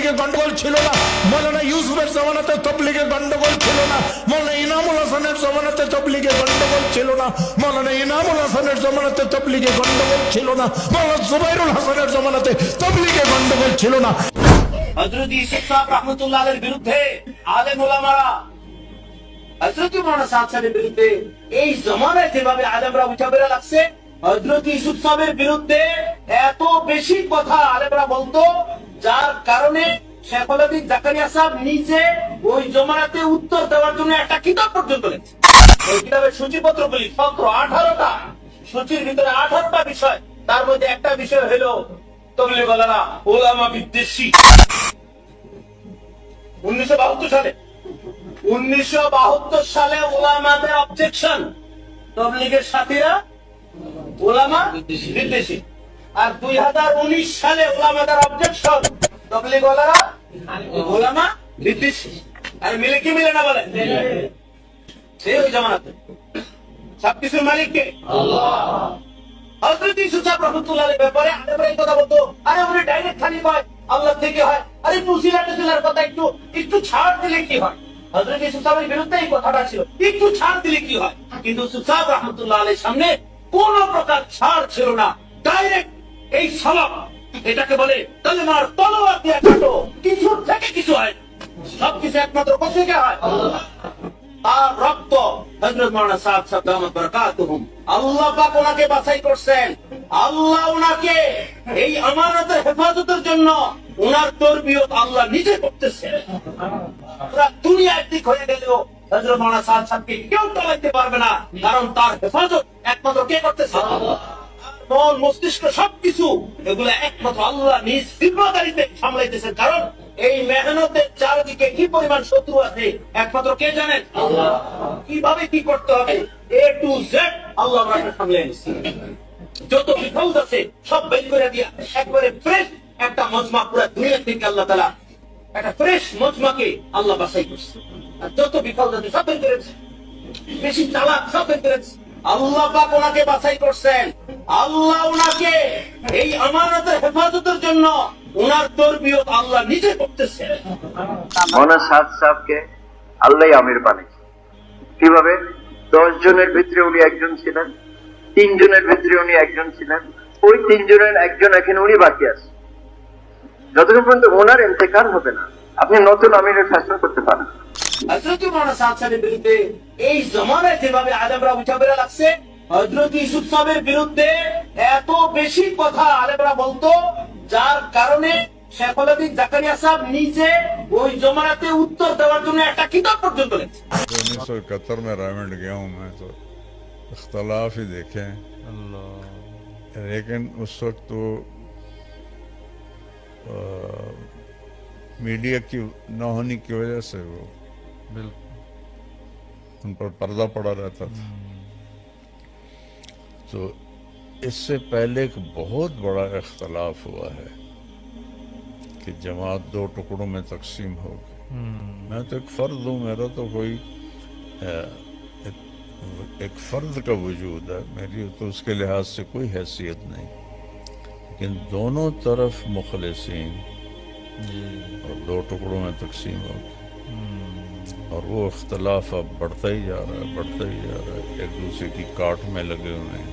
তবলিগে গন্ডগোল ছিল না, মৌলানা ইউসুফের জমানাতে তবলিগে গন্ডগোল ছিল না, মৌলানা ইনামুল হাসানের জমানাতে তবলিগে গন্ডগোল ছিল না, মৌলানা ইনামুল হাসানের জমানাতে তবলিগে গন্ডগোল ছিল না, মৌলানা জুবাইরুল হাসানের জমানাতে তবলিগে গন্ডগোল ছিল না। হযরত ইউসুফ সাহেব রাহমাতুল্লাহ আলাইহির বিরুদ্ধে আলেম ওলামারা হযরত মাওলানা সাদ সাহেবের বিরুদ্ধে এই জমানায় যেভাবে আলেমরা উঠা বেরা লাগছে, হযরত ইউসুফ সাহেবের বিরুদ্ধে এত বেশি কথা আলেমরা বলতো, যার কারণে শেখুল হাদিস জাকারিয়া সাহেব নিজে ওই জমানাতে উত্তর দেওয়ার জন্য একটা কিতাব পর্যন্ত লিখছে। ওই কিতাবের সূচিপত্র বলি 18টা সূচির ভিতরে 18টা বিষয়, তার মধ্যে একটা বিষয় হলো তবলিগওয়ালারা ওলামা বিদ্বেষী। 1972 সালে ওলামাদের অবজেকশন, তবলিগের সাথীরা ওলামা বিদ্বেষী। আর 2019 সালে ওলামাদের অবজেকশন, তবলিগওয়ালারা ওলামা বিদ্বেষী। আর মিলে কি মিলে না বলে? সেই ওই জামানাতে সবকিছুর মালিক কে? আল্লাহ। হযরত ইউসুফ সাহেব রাহমাতুল্লাহ আলাইহির ব্যাপারে আলেমরা এই কথা বলতো, আরে উনি ডাইরেক্ট খালি কয় আল্লাহ থেকে হয়, আরে মুসিলাতের কথা একটু ছাড় দিলে কি হয়? হযরত ইউসুফ সাহেবের বিরুদ্ধে এই কথাটা ছিল, একটু ছাড় দিলে কি হয়? কিন্তু ইউসুফ সাহেব রাহমাতুল্লাহ আলাইহির সামনে কোন প্রকার ছাড় ছিল না, ডাইরেক্ট এই সলাপ, এটাকে বলে কালেমার তলোয়ার দিয়ে কাটো, কিছু থেকে কিছু হয়, সবকিছু একমাত্র কোথা থেকে হয়? আল্লাহ। আর রক্ত হযরত মাওলানা সাদ সাহেব দামাত বারাকাতুহুম, আল্লাহ পাক ওনাকে বাছাই করছেন, আল্লাহ ওনাকে এই আমানতের হেফাজতের জন্য ওনার তরবিয়ত আল্লাহ নিজে করতেছেন। পুরা দুনিয়া একদিক হয়ে গেলেও হযরত মাওলানা সাদ সাহেবকে কেউ টলাইতে পারবে না, কারণ তার হেফাজত একমাত্র কে করতেছেন? আল্লাহ। মন মস্তিষ্ক সবকিছু এগুলো একমাত্র আল্লাহ নিজ জিম্মাদারিতে সামলাইতেছেন, কারণ এই মেহনতের চারদিকে কি পরিমাণ শত্রু আছে একমাত্র কে জানেন? আল্লাহ। কিভাবে কি করতে হবে A to Z আল্লাহ আমাকে সামলে নিছে। যত বিফল আছে সব বের করে দিয়া একবারে ফ্রেশ একটা মজমা পুরো দুনিয়া থেকে আল্লাহ তাআলা একটা ফ্রেশ মজমাকে আল্লাহ বাছাই করছে। আর যত বিফল আছে সব বের করেছে, বেশি চালাক সব বের করেছে। আল্লাহ পাক ওনাকে বাছাই করছেন, আল্লাহ ওনাকে এই আমানতের হেফাজতের জন্য ওনার তরবিয়ত আল্লাহ নিজে করতেছেন। মাওলানা সাদ সাহেবকে আল্লাহ আমির বানিয়েছে। কিভাবে? 10 জনের ভিতরে উনি একজন ছিলেন, 3 জনের ভিতরে উনি একজন ছিলেন, ওই 3 জনের একজন এখন উনি বাকি আছে। যতক্ষণ পর্যন্ত ওনার ইন্তেকাল হবে না, আপনি নতুন আমিরের ফয়সালা করতে পারেন। হযরত মাওলানা সাদ সাহেবের বিরুদ্ধে এই জমানায় যেভাবে আলেমরা উঠা বেরা লাগছে, হযরত ইউসুফ সাহেবের বিরুদ্ধে এত বেশি কথা আলেমরা বলতো, যার কারণে শেখুল হাদিস জাকারিয়া সাহেব নিজে ওই জমানাতে উত্তর দেওয়ার জন্য একটা কিতাব পর্যন্ত লিখছে। 1971 में रायमंड गया हूँ मैं, तो इख्तलाफ ही देखे, लेकिन उस वक्त तो मीडिया की न होने की वजह से वो उन पर पर्दा पड़ा रहता था। तो इससे पहले एक बहुत बड़ा इख्तलाफ हुआ है कि जमात 2 टुकड़ों में तकसीम हो गई। मैं तो एक फर्द हूँ, मेरा तो कोई एक फर्द का वजूद है, मेरी तो उसके लिहाज से कोई हैसियत नहीं, लेकिन दोनों तरफ मुखलिसीन और 2 टुकड़ों में तकसीम हो गई। और वो इख्तलाफ अब बढ़ता ही जा रहा है, बढ़ता ही जा रहा है, एक दूसरे की काट में लगे हुए हैं।